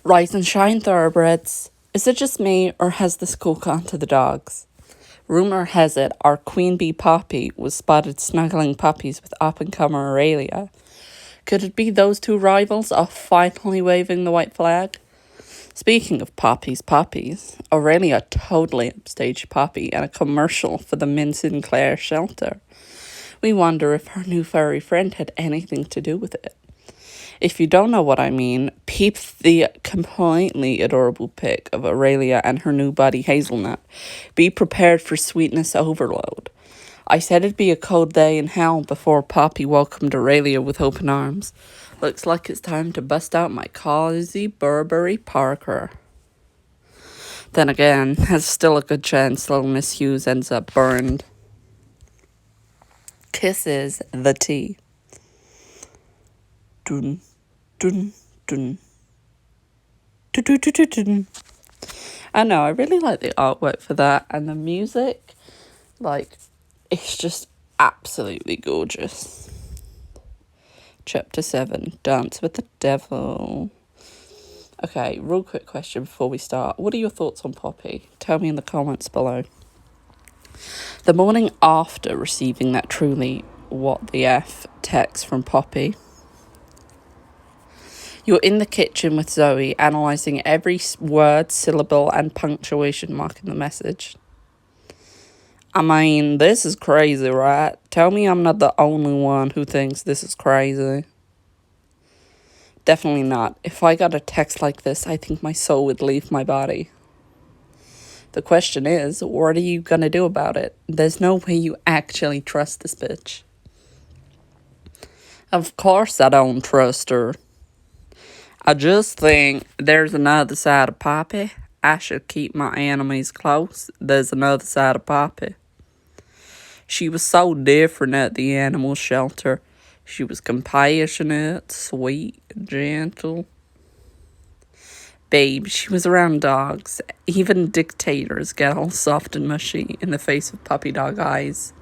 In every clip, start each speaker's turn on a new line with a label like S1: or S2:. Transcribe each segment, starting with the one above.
S1: Rise and shine, thoroughbreds. Is it just me, or has the school gone to the dogs? Rumour has it our queen bee Poppy was spotted snuggling puppies with up-and-comer Aurelia. Could it be those two rivals are finally waving the white flag? Speaking of puppies, Aurelia totally upstaged Poppy in a commercial for the Min Sinclair shelter. We wonder if her new furry friend had anything to do with it. If you don't know what I mean, peep the completely adorable pic of Aurelia and her new buddy Hazelnut. Be prepared for sweetness overload. I said it'd be a cold day in hell before Poppy welcomed Aurelia with open arms. Looks like it's time to bust out my cozy Burberry Parker. Then again, there's still a good chance little Miss Hughes ends up burned. Kisses the tea. Dun, dun, dun. Dun, dun, dun, dun, dun. I know, I really like the artwork for that, and the music, it's just absolutely gorgeous. Chapter 7, Dance with the Devil. Okay, real quick question before we start. What are your thoughts on Poppy? Tell me in the comments below. The morning after receiving that truly what the F text from Poppy, you're in the kitchen with Zoe, analysing every word, syllable, and punctuation mark in the message. I mean, this is crazy, right? Tell me I'm not the only one who thinks this is crazy. Definitely not. If I got a text like this, I think my soul would leave my body. The question is, what are you gonna do about it? There's no way you actually trust this bitch. Of course I don't trust her. I just think there's another side of Poppy. I should keep my enemies close. There's another side of Poppy. She was so different at the animal shelter. She was compassionate, sweet, gentle. Babe, she was around dogs. Even dictators get all soft and mushy in the face of puppy dog eyes.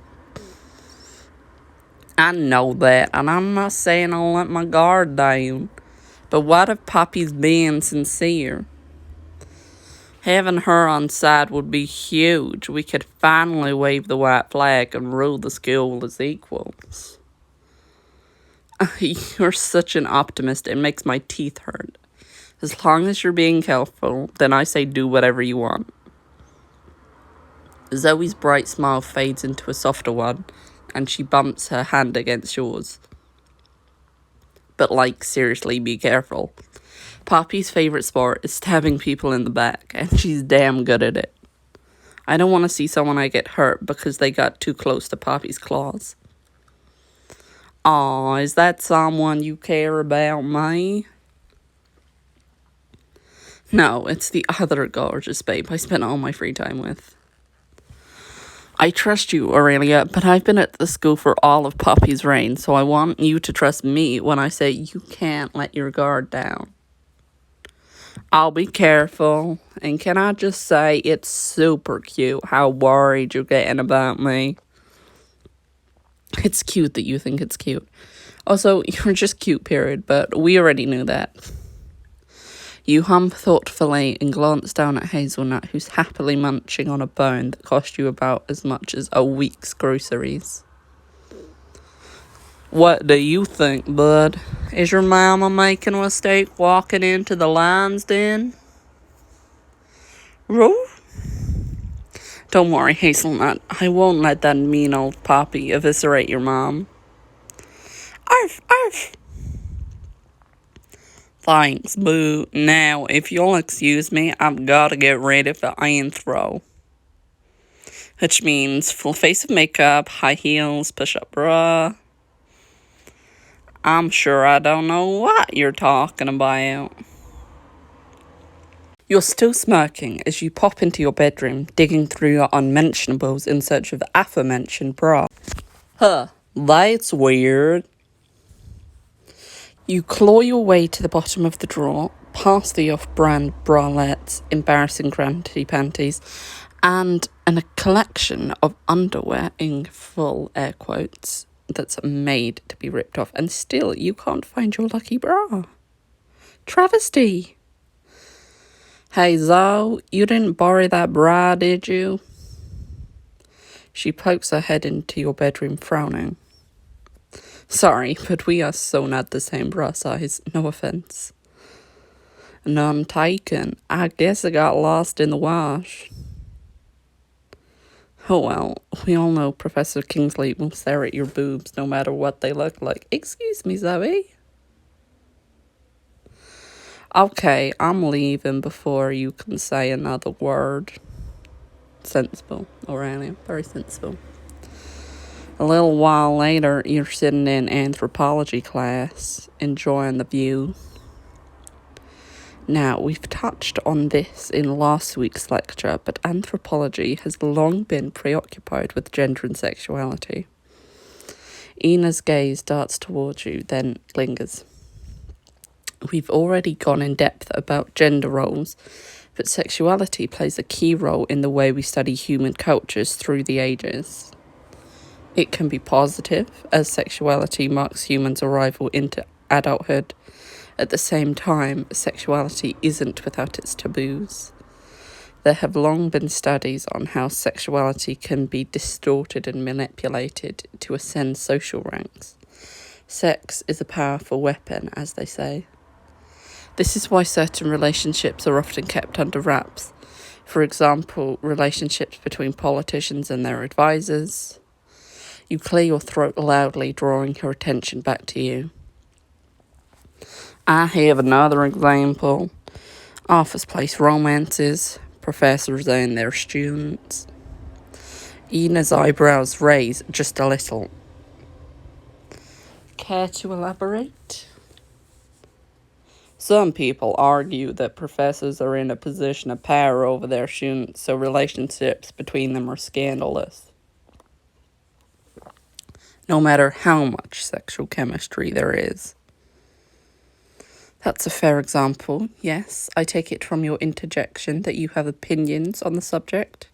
S1: I know that, and I'm not saying I'll let my guard down. But what if Poppy's being sincere? Having her on side would be huge. We could finally wave the white flag and rule the school as equals. You're such an optimist, it makes my teeth hurt. As long as you're being careful, then I say do whatever you want. Zoe's bright smile fades into a softer one, and she bumps her hand against yours. But seriously, be careful. Poppy's favourite sport is stabbing people in the back, and she's damn good at it. I don't want to see someone I get hurt because they got too close to Poppy's claws. Aw, is that someone you care about, me? No, it's the other gorgeous babe I spent all my free time with. I trust you, Aurelia, but I've been at the school for all of Poppy's reign, so I want you to trust me when I say you can't let your guard down. I'll be careful, and can I just say it's super cute how worried you're getting about me. It's cute that you think it's cute. Also, you're just cute, period, but we already knew that. You hum thoughtfully and glance down at Hazelnut, who's happily munching on a bone that cost you about as much as a week's groceries. What do you think, bud? Is your mama making a mistake walking into the lion's den? Roof? Don't worry, Hazelnut. I won't let that mean old Poppy eviscerate your mom. Arf, arf. Thanks, boo. Now, if you'll excuse me, I've got to get ready for intro. Which means full face of makeup, high heels, push-up bra. I'm sure I don't know what you're talking about. You're still smirking as you pop into your bedroom, digging through your unmentionables in search of the aforementioned bra. Huh, that's weird. You claw your way to the bottom of the drawer, past the off-brand bralettes, embarrassing granny panties, and a collection of underwear in full air quotes that's made to be ripped off, and still you can't find your lucky bra. Travesty. Hey Zoe, you didn't borrow that bra, did you? She pokes her head into your bedroom, frowning. Sorry, but we are so not the same bra size, no offense. None taken. I guess it got lost in the wash. Oh well, we all know Professor Kingsley will stare at your boobs no matter what they look like. Excuse me, Zoe? Okay, I'm leaving before you can say another word. Sensible, Aurelia, very sensible. A little while later, you're sitting in anthropology class, enjoying the view. Now, we've touched on this in last week's lecture, but anthropology has long been preoccupied with gender and sexuality. Ina's gaze darts towards you, then lingers. We've already gone in depth about gender roles, but sexuality plays a key role in the way we study human cultures through the ages. It can be positive, as sexuality marks humans' arrival into adulthood. At the same time, sexuality isn't without its taboos. There have long been studies on how sexuality can be distorted and manipulated to ascend social ranks. Sex is a powerful weapon, as they say. This is why certain relationships are often kept under wraps. For example, relationships between politicians and their advisors. You clear your throat loudly, drawing her attention back to you. I have another example. Office place romances, professors and their students. Ina's eyebrows raise just a little. Care to elaborate? Some people argue that professors are in a position of power over their students, so relationships between them are scandalous. No matter how much sexual chemistry there is. That's a fair example, yes. I take it from your interjection that you have opinions on the subject.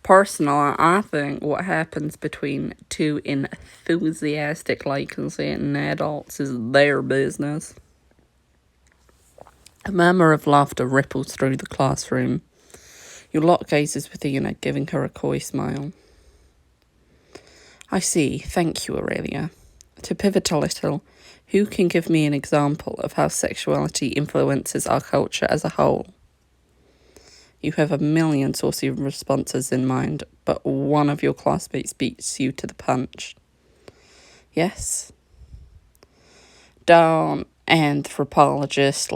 S1: Personally, I think what happens between two enthusiastically consenting adults is their business. A murmur of laughter ripples through the classroom. You lock gazes with Ina, giving her a coy smile. I see, thank you, Aurelia. To pivot a little, who can give me an example of how sexuality influences our culture as a whole? You have a million saucy responses in mind, but one of your classmates beats you to the punch. Yes? Don't anthropologists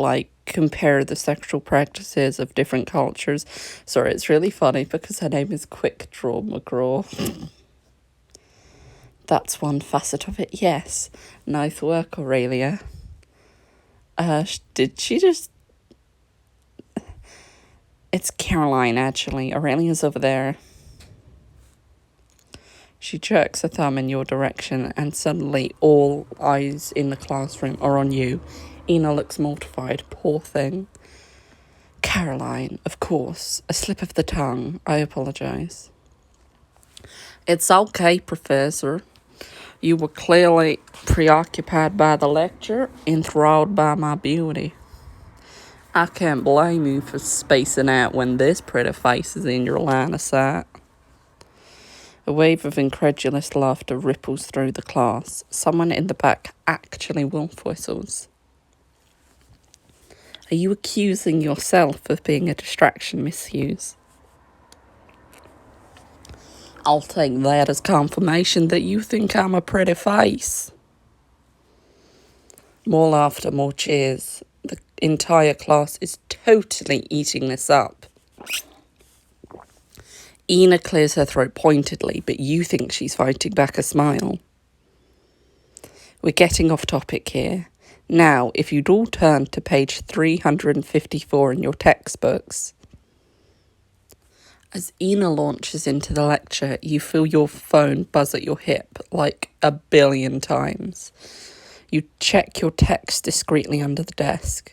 S1: compare the sexual practices of different cultures? Sorry, it's really funny because her name is Quick Draw McGraw. That's one facet of it, yes. Nice work, Aurelia. Did she just... It's Caroline, actually. Aurelia's over there. She jerks a thumb in your direction, and suddenly all eyes in the classroom are on you. Ina looks mortified. Poor thing. Caroline, of course. A slip of the tongue. I apologize. It's okay, Professor. You were clearly preoccupied by the lecture, enthralled by my beauty. I can't blame you for spacing out when this pretty face is in your line of sight. A wave of incredulous laughter ripples through the class. Someone in the back actually wolf whistles. Are you accusing yourself of being a distraction, Miss Hughes? I'll take that as confirmation that you think I'm a pretty face. More laughter, more cheers. The entire class is totally eating this up. Ina clears her throat pointedly, but you think she's fighting back a smile. We're getting off topic here. Now, if you'd all turn to page 354 in your textbooks. As Ina launches into the lecture, you feel your phone buzz at your hip like 1 billion times. You check your text discreetly under the desk.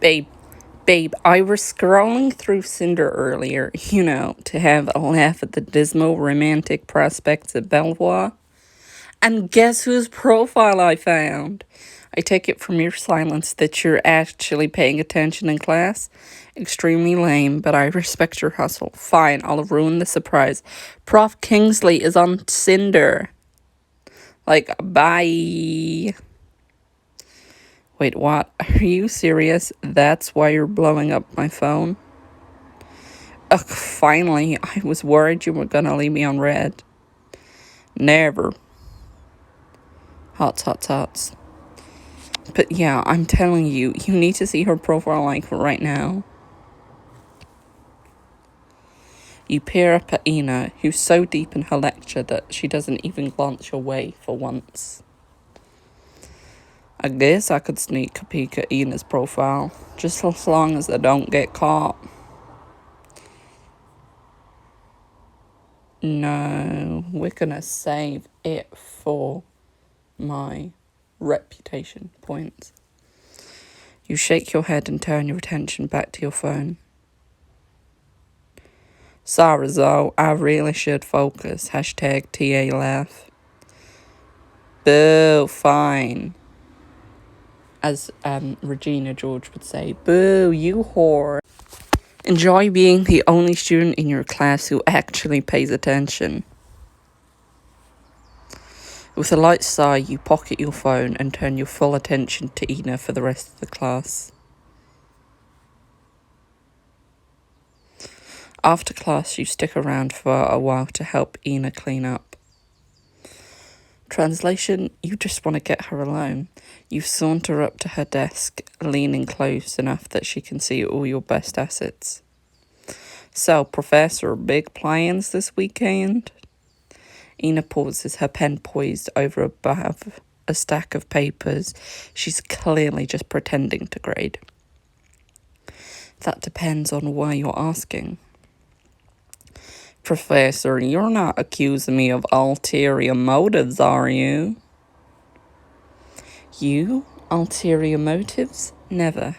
S1: Babe, I was scrolling through Cinder earlier, to have a laugh at the dismal romantic prospects of Belvoire. And guess whose profile I found? I take it from your silence that you're actually paying attention in class. Extremely lame, but I respect your hustle. Fine, I'll ruin the surprise. Prof. Kingsley is on Cinder. Like, bye. Wait, what? Are you serious? That's why you're blowing up my phone? Ugh, finally. I was worried you were gonna leave me on red. Never. Hots. But yeah, I'm telling you, you need to see her profile like right now. You peer up at Ina, who's so deep in her lecture that she doesn't even glance your way for once. I guess I could sneak a peek at Ina's profile, just as long as I don't get caught. No, we're gonna save it for my reputation points. You shake your head and turn your attention back to your phone. Sorry, Zoe, I really should focus. Hashtag TA laugh. Boo, fine. As Regina George would say, boo, you whore. Enjoy being the only student in your class who actually pays attention. With a light sigh, you pocket your phone and turn your full attention to Ina for the rest of the class. After class, you stick around for a while to help Ina clean up. Translation, you just want to get her alone. You saunter up to her desk, leaning close enough that she can see all your best assets. So, Professor, big plans this weekend? Ina pauses, her pen poised over above a stack of papers she's clearly just pretending to grade. That depends on why you're asking. Professor, you're not accusing me of ulterior motives, are you? You? Ulterior motives? Never.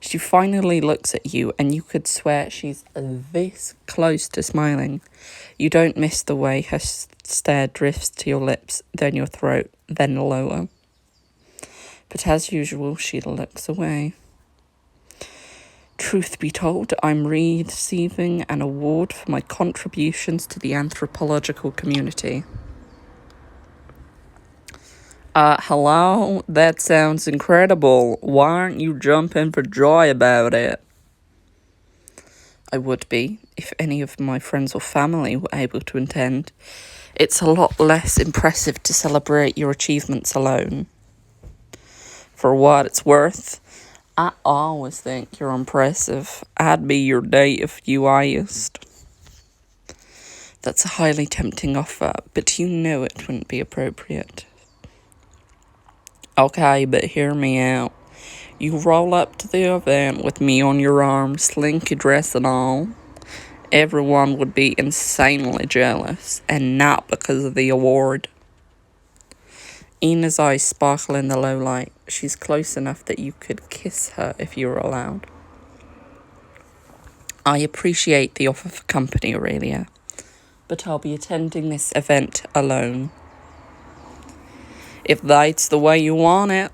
S1: She finally looks at you and you could swear she's this close to smiling. You don't miss the way her stare drifts to your lips, then your throat, then lower. But as usual, she looks away. Truth be told, I'm receiving an award for my contributions to the anthropological community. Hello? That sounds incredible. Why aren't you jumping for joy about it? I would be, if any of my friends or family were able to attend. It's a lot less impressive to celebrate your achievements alone. For what it's worth, I always think you're impressive. I'd be your date if you asked. That's a highly tempting offer, but you know it wouldn't be appropriate. Okay, but hear me out. You roll up to the event with me on your arm, slinky dress and all. Everyone would be insanely jealous, and not because of the award. Ina's eyes sparkle in the low light. She's close enough that you could kiss her if you were allowed. I appreciate the offer for company, Aurelia, but I'll be attending this event alone. If that's the way you want it.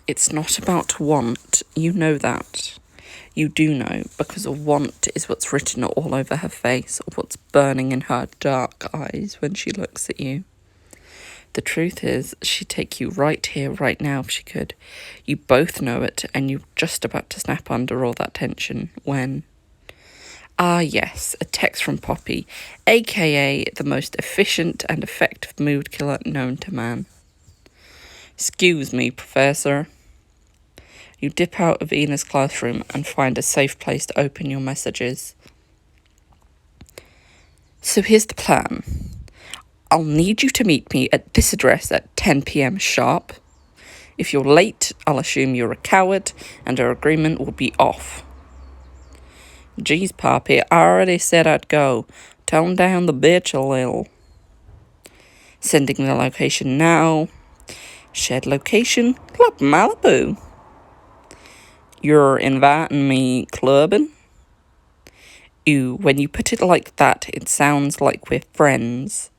S1: It's not about want. You know that. You do know, because a want is what's written all over her face, or what's burning in her dark eyes when she looks at you. The truth is, she'd take you right here, right now if she could. You both know it, and you're just about to snap under all that tension when... Ah, yes, a text from Poppy, aka the most efficient and effective mood killer known to man. Excuse me, Professor. You dip out of Ina's classroom and find a safe place to open your messages. So here's the plan. I'll need you to meet me at this address at 10 p.m. sharp. If you're late, I'll assume you're a coward and our agreement will be off. Geez, Poppy, I already said I'd go. Tone down the bitch a little. Sending the location now. Shared location, Club Malibu. You're inviting me clubbing? Ew, when you put it like that, it sounds like we're friends.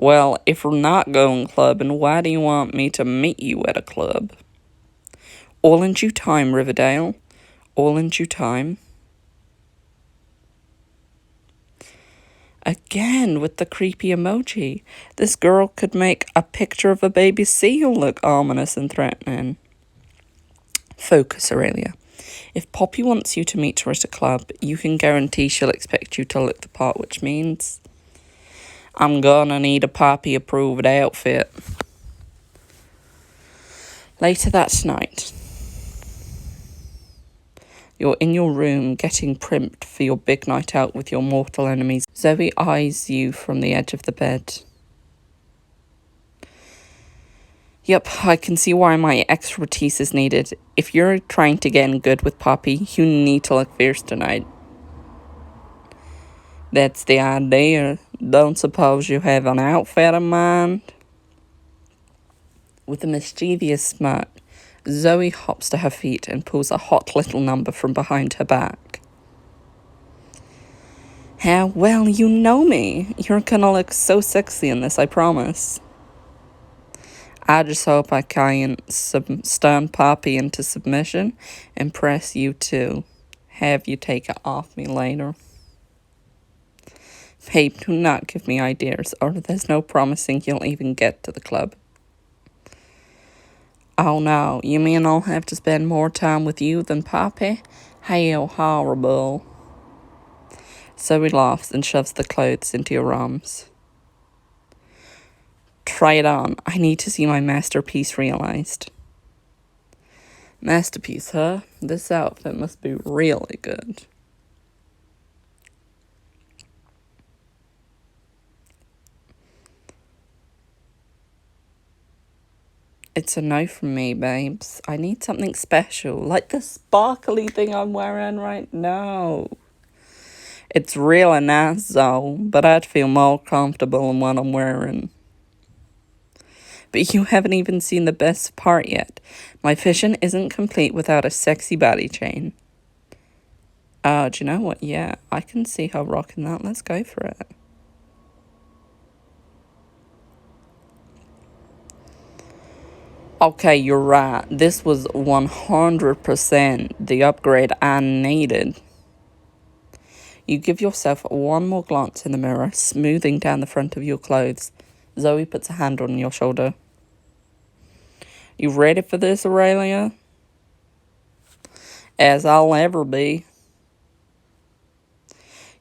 S1: Well, if we're not going clubbing, why do you want me to meet you at a club? All in due time, Riverdale. All in due time. Again, with the creepy emoji. This girl could make a picture of a baby seal look ominous and threatening. Focus, Aurelia. If Poppy wants you to meet her at a club, you can guarantee she'll expect you to look the part, which means I'm gonna need a Poppy-approved outfit. Later that night, you're in your room getting primped for your big night out with your mortal enemies. Zoe eyes you from the edge of the bed. Yep, I can see why my expertise is needed. If you're trying to get in good with Poppy, you need to look fierce tonight. That's the idea. Don't suppose you have an outfit in mind? With a mischievous smirk, Zoe hops to her feet and pulls a hot little number from behind her back. How well you know me. You're gonna look so sexy in this, I promise. I just hope I can stun Poppy into submission and press you too. Have you take it off me later. Babe, do not give me ideas, or there's no promising you'll even get to the club. Oh no, you mean I'll have to spend more time with you than Poppy? How horrible. Zoe laughs and shoves the clothes into your arms. Try it on. I need to see my masterpiece realized. Masterpiece, huh? This outfit must be really good. It's a no from me, babes. I need something special, like the sparkly thing I'm wearing right now. It's really nice, though, but I'd feel more comfortable in what I'm wearing. But you haven't even seen the best part yet. My vision isn't complete without a sexy body chain. Oh, do you know what? Yeah, I can see her rocking that. Let's go for it. Okay, you're right. This was 100% the upgrade I needed. You give yourself one more glance in the mirror, smoothing down the front of your clothes. Zoe puts a hand on your shoulder. You ready for this, Aurelia? As I'll ever be.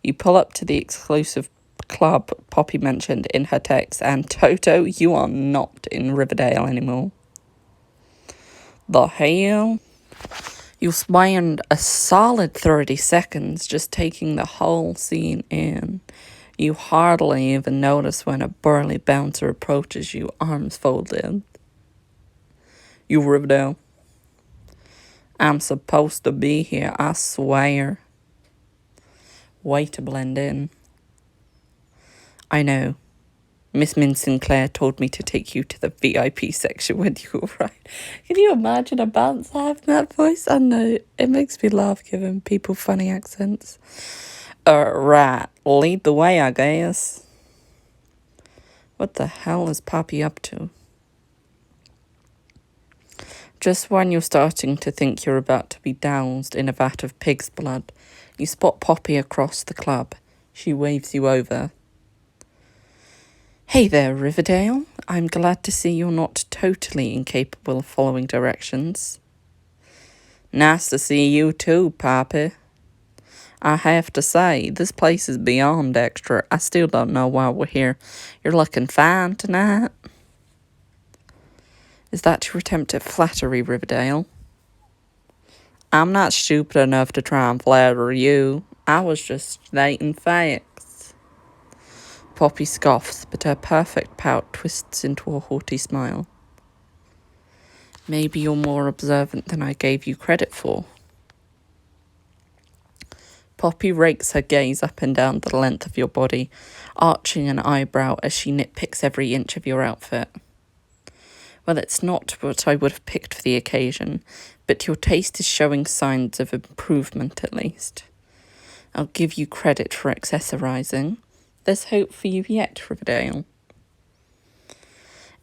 S1: You pull up to the exclusive club Poppy mentioned in her text, and Toto, you are not in Riverdale anymore. The hell? You spend a solid 30 seconds just taking the whole scene in. You hardly even notice when a burly bouncer approaches you, arms folded. You Riverdale. I'm supposed to be here, I swear. Way to blend in. I know. Miss Min Sinclair told me to take you to the VIP section with you, right? Can you imagine a bouncer having that voice? I know, it makes me laugh giving people funny accents. Right, lead the way, I guess. What the hell is Poppy up to? Just when you're starting to think you're about to be doused in a vat of pig's blood, you spot Poppy across the club. She waves you over. Hey there, Riverdale. I'm glad to see you're not totally incapable of following directions. Nice to see you too, Poppy. I have to say, this place is beyond extra. I still don't know why we're here. You're looking fine tonight. Is that your attempt at flattery, Riverdale? I'm not stupid enough to try and flatter you. I was just stating facts. Poppy scoffs, but her perfect pout twists into a haughty smile. Maybe you're more observant than I gave you credit for. Poppy rakes her gaze up and down the length of your body, arching an eyebrow as she nitpicks every inch of your outfit. Well, it's not what I would have picked for the occasion, but your taste is showing signs of improvement at least. I'll give you credit for accessorizing. There's hope for you yet, Riverdale.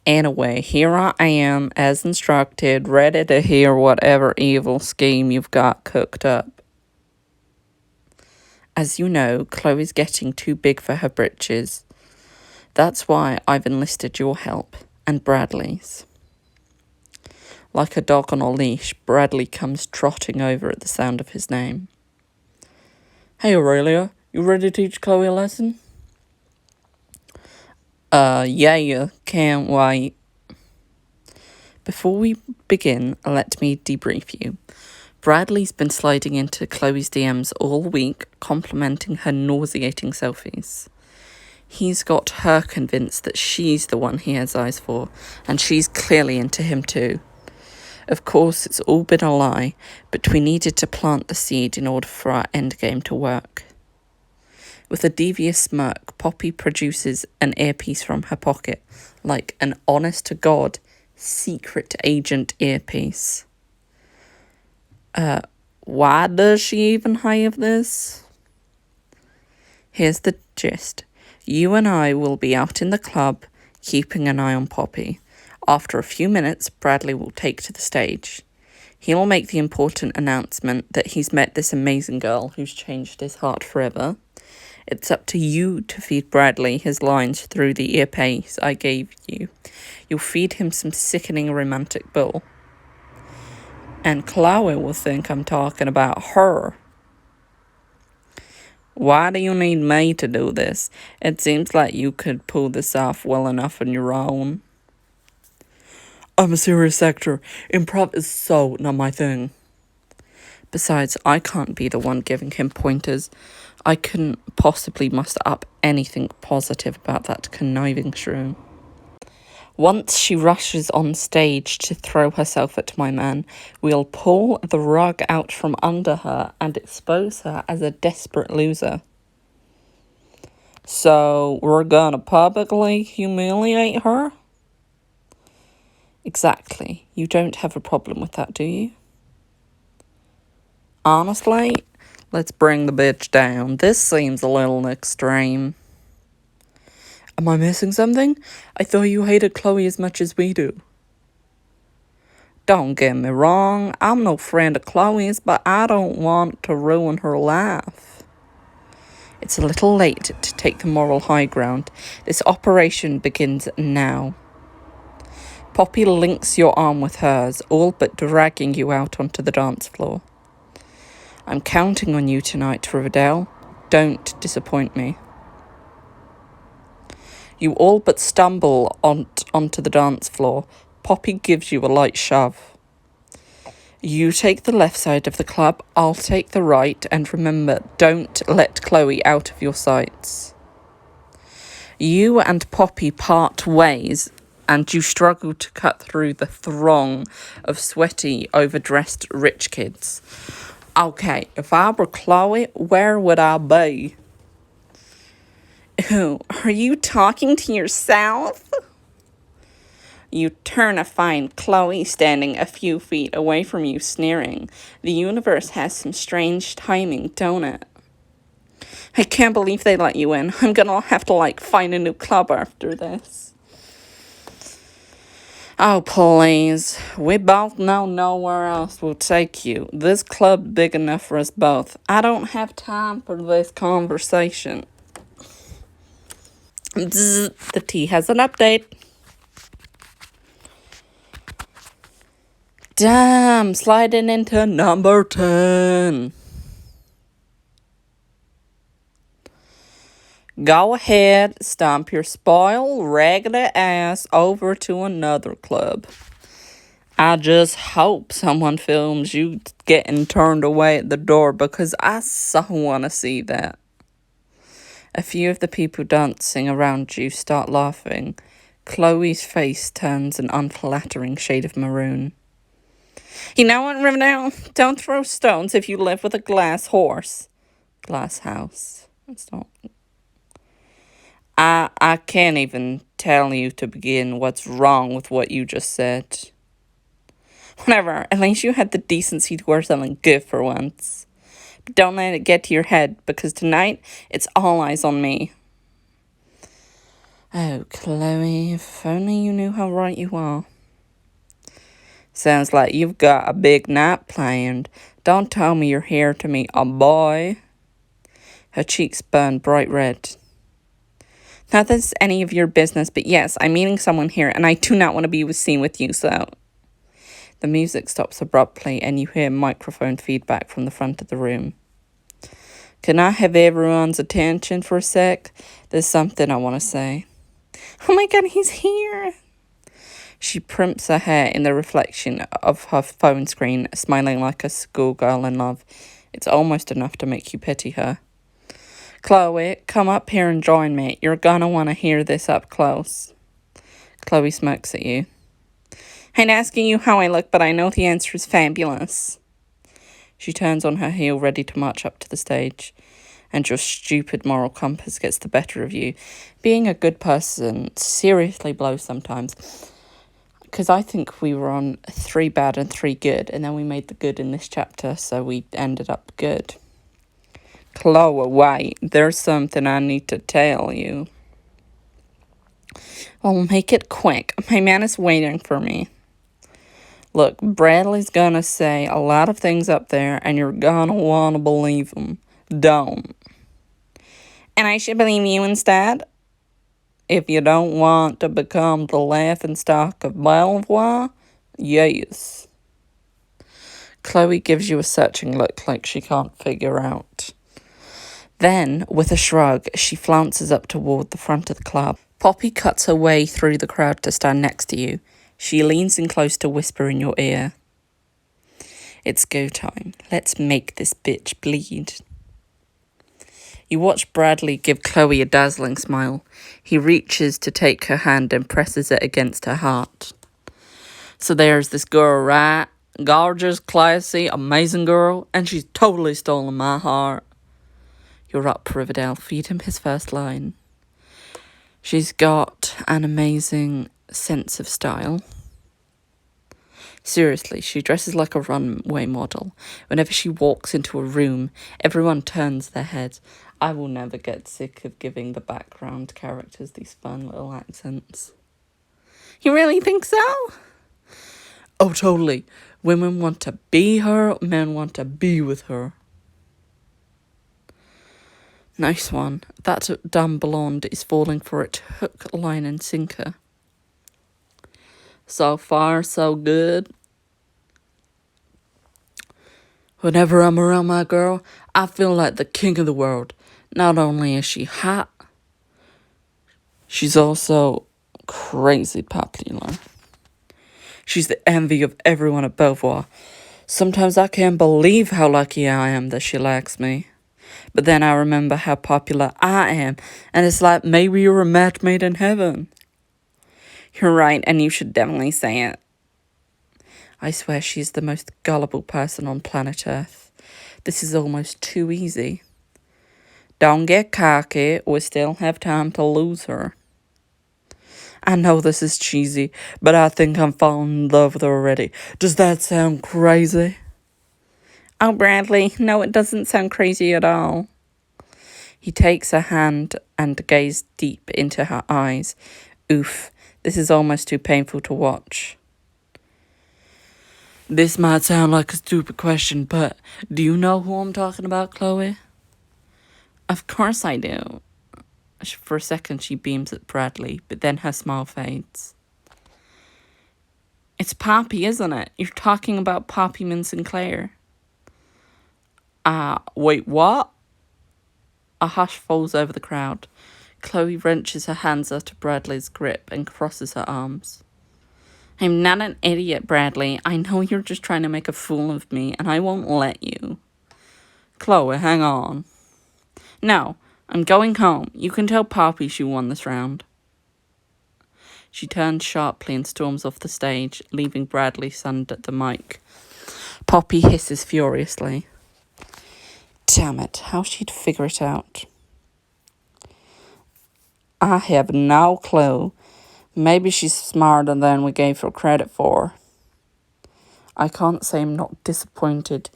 S1: Anyway, here I am, as instructed, ready to hear whatever evil scheme you've got cooked up. As you know, Chloe's getting too big for her britches. That's why I've enlisted your help, and Bradley's. Like a dog on a leash, Bradley comes trotting over at the sound of his name. Hey Aurelia, you ready to teach Chloe a lesson? Yeah, can't wait. Before we begin, let me debrief you. Bradley's been sliding into Chloe's DMs all week, complimenting her nauseating selfies. He's got her convinced that she's the one he has eyes for, and she's clearly into him too. Of course, it's all been a lie, but we needed to plant the seed in order for our endgame to work. With a devious smirk, Poppy produces an earpiece from her pocket, like an honest-to-God secret agent earpiece. Why does she even have this? Here's the gist. You and I will be out in the club, keeping an eye on Poppy. After a few minutes, Bradley will take to the stage. He'll make the important announcement that he's met this amazing girl who's changed his heart forever. It's up to you to feed Bradley his lines through the earpiece I gave you. You'll feed him some sickening romantic bull. And Chloe will think I'm talking about her. Why do you need me to do this? It seems like you could pull this off well enough on your own. I'm a serious actor. Improv is so not my thing. Besides, I can't be the one giving him pointers. I couldn't possibly muster up anything positive about that conniving shrew. Once she rushes on stage to throw herself at my man, we'll pull the rug out from under her and expose her as a desperate loser. So, we're gonna publicly humiliate her? Exactly. You don't have a problem with that, do you? Honestly, let's bring the bitch down. This seems a little extreme. Am I missing something? I thought you hated Chloe as much as we do. Don't get me wrong, I'm no friend of Chloe's, but I don't want to ruin her life. It's a little late to take the moral high ground. This operation begins now. Poppy links your arm with hers, all but dragging you out onto the dance floor. I'm counting on you tonight, Riverdale. Don't disappoint me. You all but stumble onto the dance floor. Poppy gives you a light shove. You take the left side of the club, I'll take the right, and remember, don't let Chloe out of your sights. You and Poppy part ways, and you struggle to cut through the throng of sweaty, overdressed rich kids. Okay, if I were Chloe, where would I be? Ooh, are you talking to yourself? You turn to find Chloe standing a few feet away from you, sneering. The universe has some strange timing, don't it? I can't believe they let you in. I'm gonna have to, find a new club after this. Oh, please. We both know nowhere else will take you. This club big enough for us both. I don't have time for this conversation. The tea has an update. Damn, sliding into number 10. Go ahead, stomp your spoiled, raggedy ass over to another club. I just hope someone films you getting turned away at the door because I so want to see that. A few of the people dancing around you start laughing. Chloe's face turns an unflattering shade of maroon. You know what, Riverdale? Don't throw stones if you live with a glass horse. Glass house. That's not... I can't even tell you to begin what's wrong with what you just said. Whatever, at least you had the decency to wear something good for once. But don't let it get to your head, because tonight, it's all eyes on me. Oh, Chloe, if only you knew how right you are. Sounds like you've got a big night planned. Don't tell me you're here to meet a boy. Her cheeks burned bright red. Not that it's any of your business, but yes, I'm meeting someone here, and I do not want to be seen with you, so... The music stops abruptly, and you hear microphone feedback from the front of the room. Can I have everyone's attention for a sec? There's something I want to say. Oh my god, he's here! She primps her hair in the reflection of her phone screen, smiling like a schoolgirl in love. It's almost enough to make you pity her. Chloe, come up here and join me. You're gonna want to hear this up close. Chloe smirks at you. I'm asking you how I look, but I know the answer is fabulous. She turns on her heel, ready to march up to the stage. And your stupid moral compass gets the better of you. Being a good person seriously blows sometimes. Because I think we were on 3 bad and 3 good, and then we made the good in this chapter, so we ended up good. Chloe, wait, there's something I need to tell you. Well, make it quick. My man is waiting for me. Look, Bradley's gonna say a lot of things up there, and you're gonna wanna believe him. Don't. And I should believe you instead? If you don't want to become the laughingstock of Belvoire, yes. Chloe gives you a searching look like she can't figure out. Then, with a shrug, she flounces up toward the front of the club. Poppy cuts her way through the crowd to stand next to you. She leans in close to whisper in your ear. It's go time. Let's make this bitch bleed. You watch Bradley give Chloe a dazzling smile. He reaches to take her hand and presses it against her heart. So there's this girl, right? Gorgeous, classy, amazing girl, and she's totally stolen my heart. You're up, Riverdale. Feed him his first line. She's got an amazing sense of style. Seriously, she dresses like a runway model. Whenever she walks into a room, everyone turns their heads. I will never get sick of giving the background characters these fun little accents. You really think so? Oh, totally. Women want to be her, men want to be with her. Nice one. That dumb blonde is falling for it hook, line and sinker. So far, so good. Whenever I'm around my girl, I feel like the king of the world. Not only is she hot, she's also crazy popular. She's the envy of everyone at Belvoire. Sometimes I can't believe how lucky I am that she likes me. But then I remember how popular I am, and it's like maybe you're a match made in heaven. You're right, and you should definitely say it. I swear she's the most gullible person on planet Earth. This is almost too easy. Don't get cocky, we still have time to lose her. I know this is cheesy, but I think I'm falling in love with her already. Does that sound crazy? Oh, Bradley, no, it doesn't sound crazy at all. He takes her hand and gazes deep into her eyes. Oof, this is almost too painful to watch. This might sound like a stupid question, but do you know who I'm talking about, Chloe? Of course I do. For a second, she beams at Bradley, but then her smile fades. It's Poppy, isn't it? You're talking about Poppy Sinclair. Wait, what? A hush falls over the crowd. Chloe wrenches her hands out of Bradley's grip and crosses her arms. I'm not an idiot, Bradley. I know you're just trying to make a fool of me, and I won't let you. Chloe, hang on. No, I'm going home. You can tell Poppy she won this round. She turns sharply and storms off the stage, leaving Bradley stunned at the mic. Poppy hisses furiously. Damn it, how she'd figure it out. I have no clue. Maybe she's smarter than we gave her credit for. I can't say I'm not disappointed,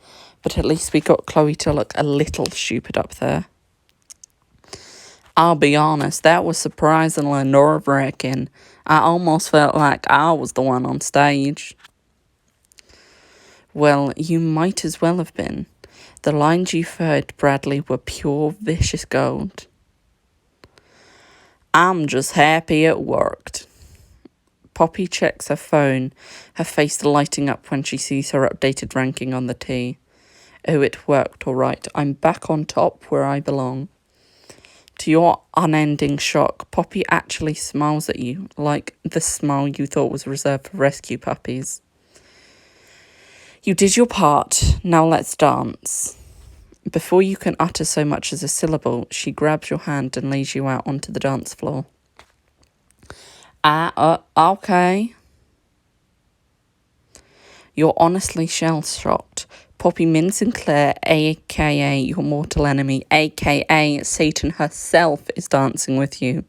S1: but at least we got Chloe to look a little stupid up there. I'll be honest, that was surprisingly nerve-wracking. I almost felt like I was the one on stage. Well, you might as well have been. The lines you heard, Bradley, were pure vicious gold. I'm just happy it worked. Poppy checks her phone, her face lighting up when she sees her updated ranking on the T. Oh, it worked all right. I'm back on top where I belong. To your unending shock, Poppy actually smiles at you, like the smile you thought was reserved for rescue puppies. You did your part, now let's dance. Before you can utter so much as a syllable, she grabs your hand and lays you out onto the dance floor. Okay. You're honestly shell-shocked. Poppy Min Sinclair, a.k.a. your mortal enemy, a.k.a. Satan herself, is dancing with you.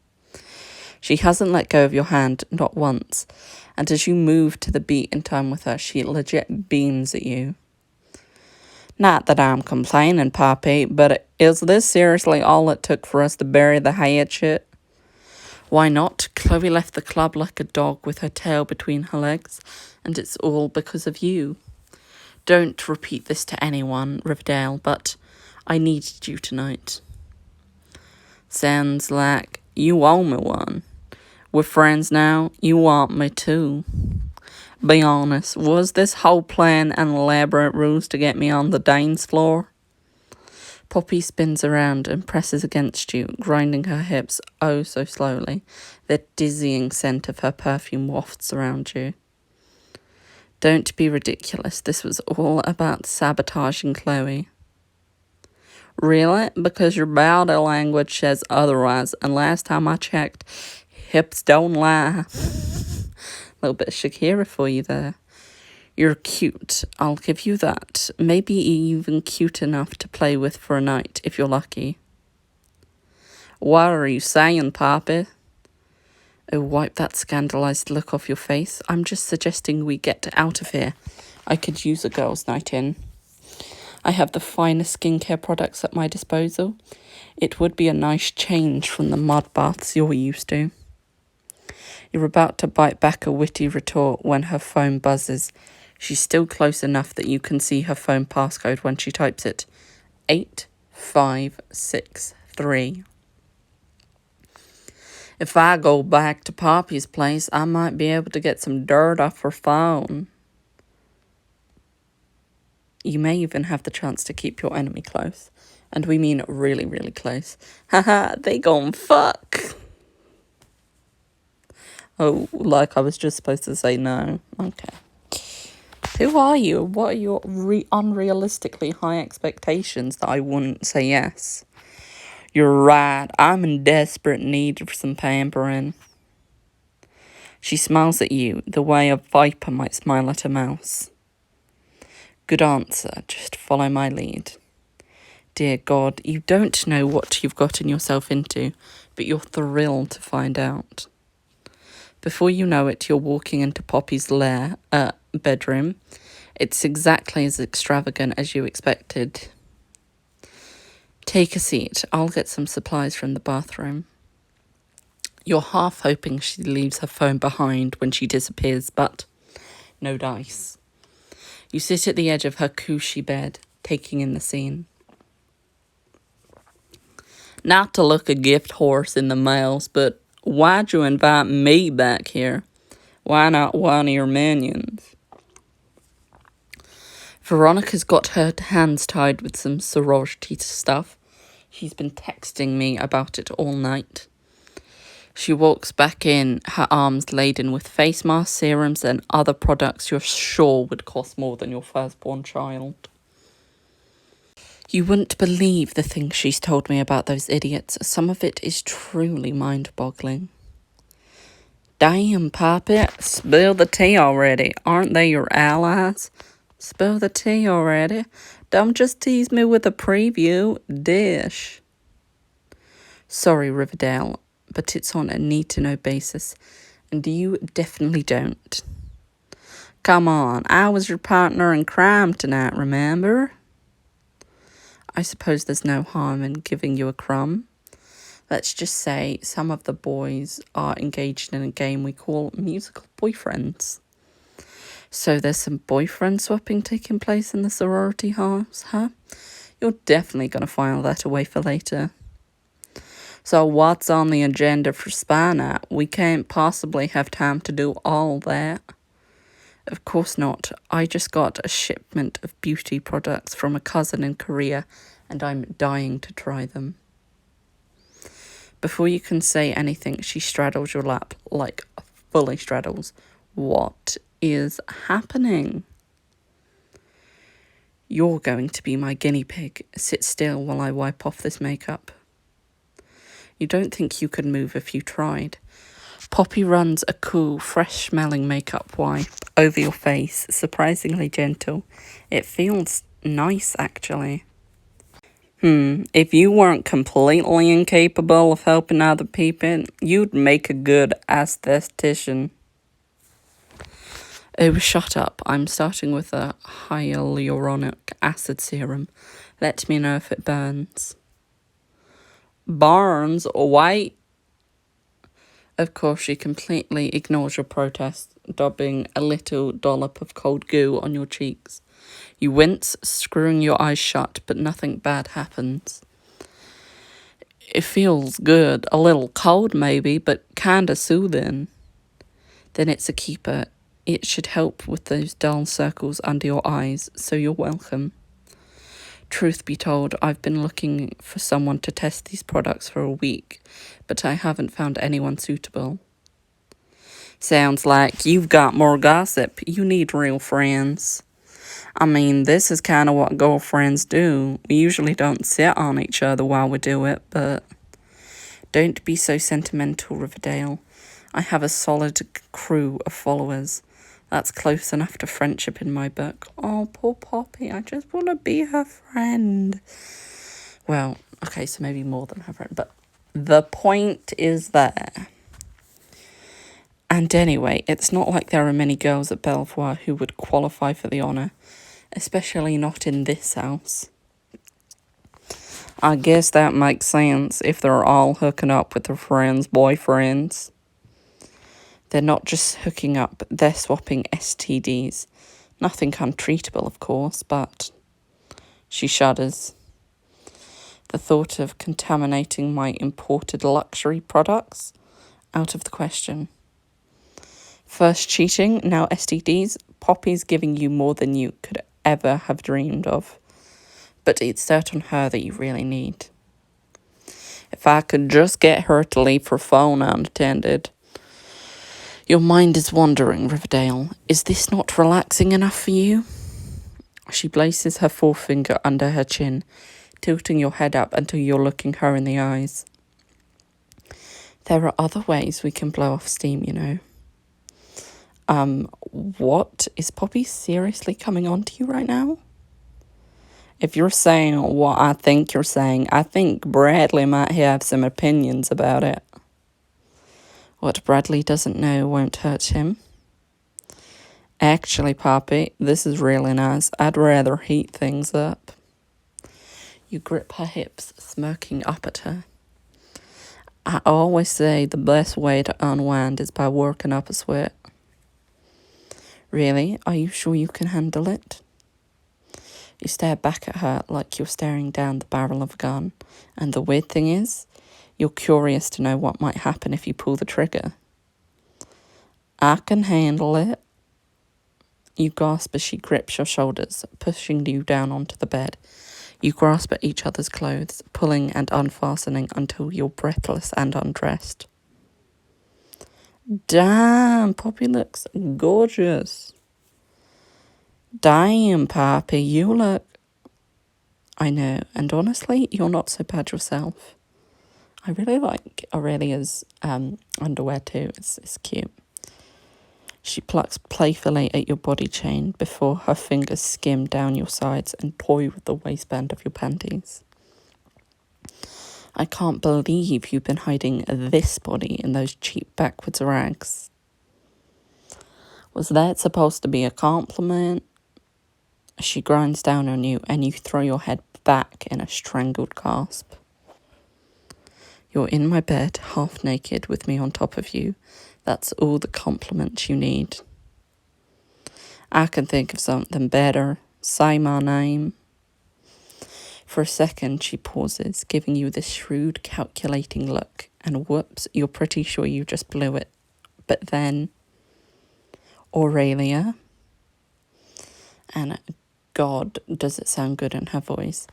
S1: She hasn't let go of your hand, not once, and as you move to the beat in time with her, she legit beams at you. Not that I'm complaining, Poppy, but is this seriously all it took for us to bury the hatchet? Why not? Chloe left the club like a dog with her tail between her legs, and it's all because of you. Don't repeat this to anyone, Riverdale, but I needed you tonight. Sounds like you owe me one. We're friends now, you want me too. Be honest, was this whole plan an elaborate ruse to get me on the dance floor? Poppy spins around and presses against you, grinding her hips oh so slowly. The dizzying scent of her perfume wafts around you. Don't be ridiculous. This was all about sabotaging Chloe. Really? Because your body language says otherwise, and last time I checked, hips don't lie. A little bit of Shakira for you there. You're cute, I'll give you that. Maybe even cute enough to play with for a night, if you're lucky. What are you saying, Poppy? Oh, wipe that scandalized look off your face. I'm just suggesting we get out of here. I could use a girls' night in. I have the finest skincare products at my disposal. It would be a nice change from the mud baths you're used to. You're about to bite back a witty retort when her phone buzzes. She's still close enough that you can see her phone passcode when she types it. 8563. If I go back to Poppy's place, I might be able to get some dirt off her phone. You may even have the chance to keep your enemy close. And we mean really, really close. Haha, they gon' fuck. Oh, like I was just supposed to say no. Okay. Who are you? What are your unrealistically high expectations that I wouldn't say yes? You're right. I'm in desperate need of some pampering. She smiles at you the way a viper might smile at a mouse. Good answer. Just follow my lead. Dear God, you don't know what you've gotten yourself into, but you're thrilled to find out. Before you know it, you're walking into Poppy's bedroom. It's exactly as extravagant as you expected. Take a seat. I'll get some supplies from the bathroom. You're half hoping she leaves her phone behind when she disappears, but no dice. You sit at the edge of her cushy bed, taking in the scene. Not to look a gift horse in the mouth, but why'd you invite me back here? Why not one of your minions? Veronica's got her hands tied with some sorority stuff. She's been texting me about it all night. She walks back in, her arms laden with face masks, serums, and other products you're sure would cost more than your firstborn child. You wouldn't believe the things she's told me about those idiots. Some of it is truly mind-boggling. Damn, Poppy, spill the tea already. Aren't they your allies? Spill the tea already. Don't just tease me with a preview. Dish. Sorry, Riverdale, but it's on a need-to-know basis, and you definitely don't. Come on, I was your partner in crime tonight, remember? I suppose there's no harm in giving you a crumb. Let's just say some of the boys are engaged in a game we call musical boyfriends. So there's some boyfriend swapping taking place in the sorority house, huh? You're definitely going to file that away for later. So what's on the agenda for Spa Night? We can't possibly have time to do all that. Of course not. I just got a shipment of beauty products from a cousin in Korea, and I'm dying to try them. Before you can say anything, she straddles your lap, like fully straddles. What is happening? You're going to be my guinea pig. Sit still while I wipe off this makeup. You don't think you could move if you tried. Poppy runs a cool, fresh-smelling makeup wipe over your face, surprisingly gentle. It feels nice, actually. If you weren't completely incapable of helping other people, you'd make a good aesthetician. Oh, shut up. I'm starting with a hyaluronic acid serum. Let me know if it burns. Burns? Why? Of course, she completely ignores your protest, dabbing a little dollop of cold goo on your cheeks. You wince, screwing your eyes shut, but nothing bad happens. It feels good, a little cold maybe, but kinda soothing. Then it's a keeper. It should help with those dull circles under your eyes, so you're welcome. Truth be told, I've been looking for someone to test these products for a week, but I haven't found anyone suitable. Sounds like you've got more gossip. You need real friends. I mean, this is kind of what girlfriends do. We usually don't sit on each other while we do it, but don't be so sentimental, Riverdale. I have a solid crew of followers. That's close enough to friendship in my book. Oh, poor Poppy. I just want to be her friend. Well, okay, so maybe more than her friend, but the point is there. And anyway, it's not like there are many girls at Belvoire who would qualify for the honour, especially not in this house. I guess that makes sense if they're all hooking up with their friends' boyfriends. They're not just hooking up, they're swapping STDs. Nothing untreatable, of course, but she shudders. The thought of contaminating my imported luxury products? Out of the question. First cheating, now STDs. Poppy's giving you more than you could ever have dreamed of. But it's dirt on her that you really need. If I could just get her to leave her phone unattended. Your mind is wandering, Riverdale. Is this not relaxing enough for you? She places her forefinger under her chin, tilting your head up until you're looking her in the eyes. There are other ways we can blow off steam, you know. What? Is Poppy seriously coming on to you right now? If you're saying what I think you're saying, I think Bradley might have some opinions about it. What Bradley doesn't know won't hurt him. Actually, Poppy, this is really nice. I'd rather heat things up. You grip her hips, smirking up at her. I always say the best way to unwind is by working up a sweat. Really? Are you sure you can handle it? You stare back at her like you're staring down the barrel of a gun. And the weird thing is, you're curious to know what might happen if you pull the trigger. I can handle it. You gasp as she grips your shoulders, pushing you down onto the bed. You grasp at each other's clothes, pulling and unfastening until you're breathless and undressed. Damn, Poppy looks gorgeous. Damn, Poppy, you look... I know, and honestly, you're not so bad yourself. I really like Aurelia's underwear too. It's cute. She plucks playfully at your body chain before her fingers skim down your sides and toy with the waistband of your panties. I can't believe you've been hiding this body in those cheap backwards rags. Was that supposed to be a compliment? She grinds down on you and you throw your head back in a strangled gasp. You're in my bed, half naked, with me on top of you. That's all the compliment you need. I can think of something better. Say my name. For a second, she pauses, giving you this shrewd, calculating look, and whoops, you're pretty sure you just blew it. But then, Aurelia, and God, does it sound good in her voice.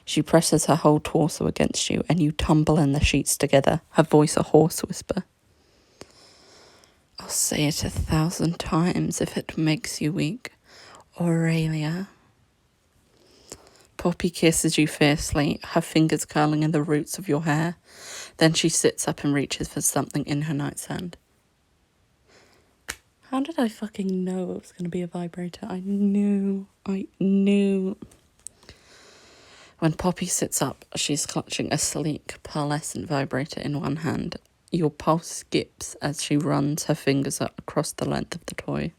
S1: She presses her whole torso against you, and you tumble in the sheets together, her voice a hoarse whisper. I'll say it 1,000 times if it makes you weak. Aurelia. Poppy kisses you fiercely, her fingers curling in the roots of your hair. Then she sits up and reaches for something in her nightstand. How did I fucking know it was going to be a vibrator? I knew. When Poppy sits up, she's clutching a sleek, pearlescent vibrator in one hand. Your pulse skips as she runs her fingers up across the length of the toy.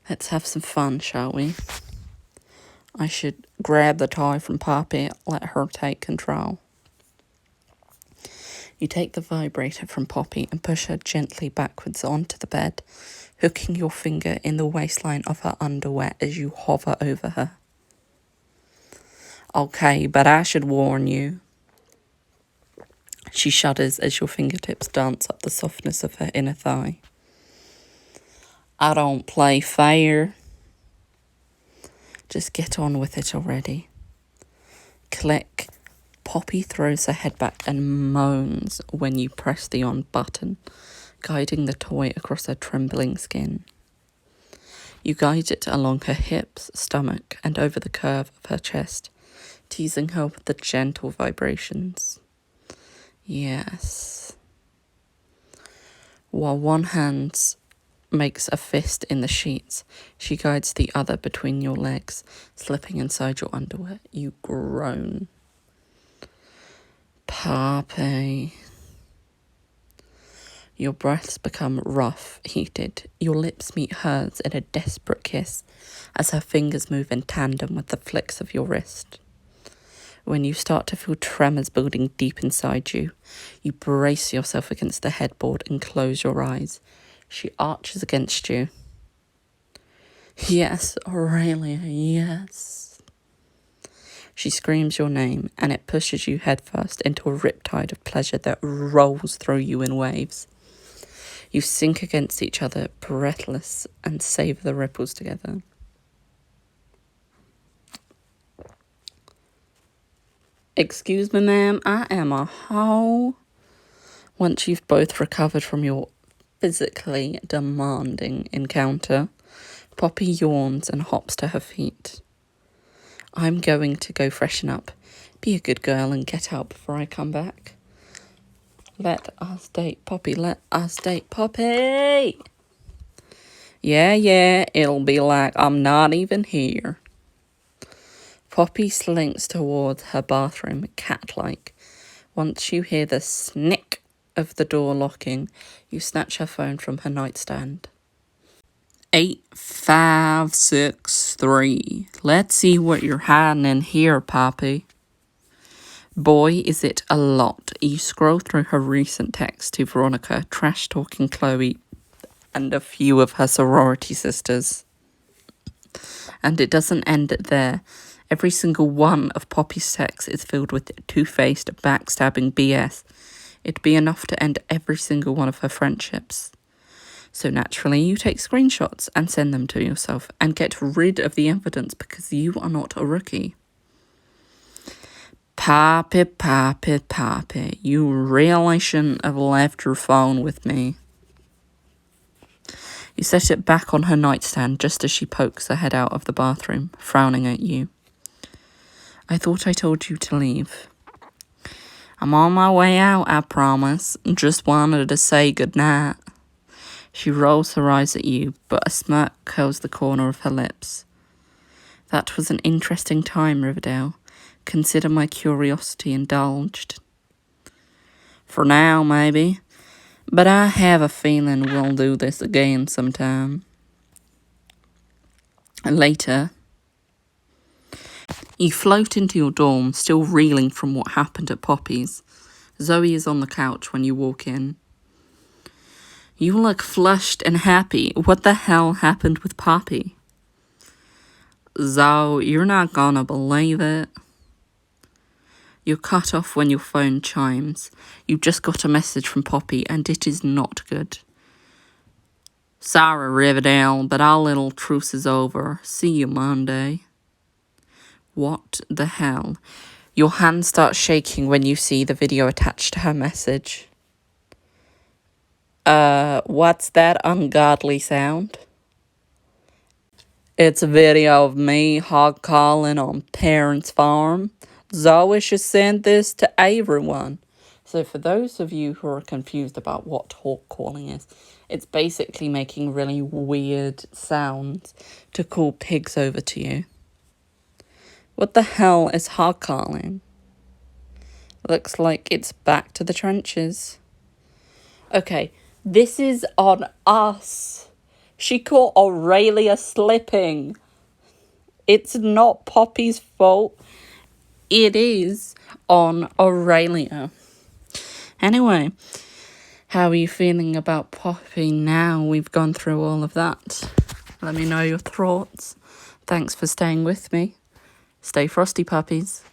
S1: Let's have some fun, shall we? I should grab the toy from Poppy, let her take control. You take the vibrator from Poppy and push her gently backwards onto the bed, hooking your finger in the waistline of her underwear as you hover over her. Okay, but I should warn you. She shudders as your fingertips dance up the softness of her inner thigh. I don't play fair. Just get on with it already. Click. Poppy throws her head back and moans when you press the on button, guiding the toy across her trembling skin. You guide it along her hips, stomach, and over the curve of her chest, teasing her with the gentle vibrations. Yes. While one hand makes a fist in the sheets, she guides the other between your legs, slipping inside your underwear. You groan. Poppy. Your breaths become rough, heated. Your lips meet hers in a desperate kiss as her fingers move in tandem with the flicks of your wrist. When you start to feel tremors building deep inside you, you brace yourself against the headboard and close your eyes. She arches against you. Yes, Aurelia, yes. She screams your name, and it pushes you headfirst into a riptide of pleasure that rolls through you in waves. You sink against each other, breathless, and savour the ripples together. Excuse me, ma'am, I am a hoe. Once you've both recovered from your physically demanding encounter, Poppy yawns and hops to her feet. I'm going to go freshen up. Be a good girl and get out before I come back. Let us date, Poppy. Let us date, Poppy. Yeah, it'll be like I'm not even here. Poppy slinks towards her bathroom, cat-like. Once you hear the snick of the door locking, you snatch her phone from her nightstand. 8563. Let's see what you're hiding in here, Poppy. Boy, is it a lot. You scroll through her recent texts to Veronica, trash-talking Chloe, and a few of her sorority sisters. And it doesn't end there. Every single one of Poppy's texts is filled with two-faced, backstabbing BS. It'd be enough to end every single one of her friendships. So naturally, you take screenshots and send them to yourself and get rid of the evidence because you are not a rookie. Poppy, you really shouldn't have left your phone with me. You set it back on her nightstand just as she pokes her head out of the bathroom, frowning at you. I thought I told you to leave. I'm on my way out, I promise. Just wanted to say goodnight. She rolls her eyes at you, but a smirk curls the corner of her lips. That was an interesting time, Riverdale. Consider my curiosity indulged. For now, maybe. But I have a feeling we'll do this again sometime. Later, you float into your dorm, still reeling from what happened at Poppy's. Zoe is on the couch when you walk in. You look flushed and happy. What the hell happened with Poppy? Zoe, you're not gonna believe it. You're cut off when your phone chimes. You just got a message from Poppy and it is not good. Sorry, Riverdale, but our little truce is over. See you Monday. What the hell? Your hand starts shaking when you see the video attached to her message. What's that ungodly sound? It's a video of me hog calling on Parents Farm. Zoe should send this to everyone. So for those of you who are confused about what hog calling is, it's basically making really weird sounds to call pigs over to you. What the hell is hog calling? Looks like it's back to the trenches. Okay, this is on us. She caught Aurelia slipping. It's not Poppy's fault. It is on Aurelia. Anyway, how are you feeling about Poppy now we've gone through all of that? Let me know your thoughts. Thanks for staying with me. Stay frosty, puppies.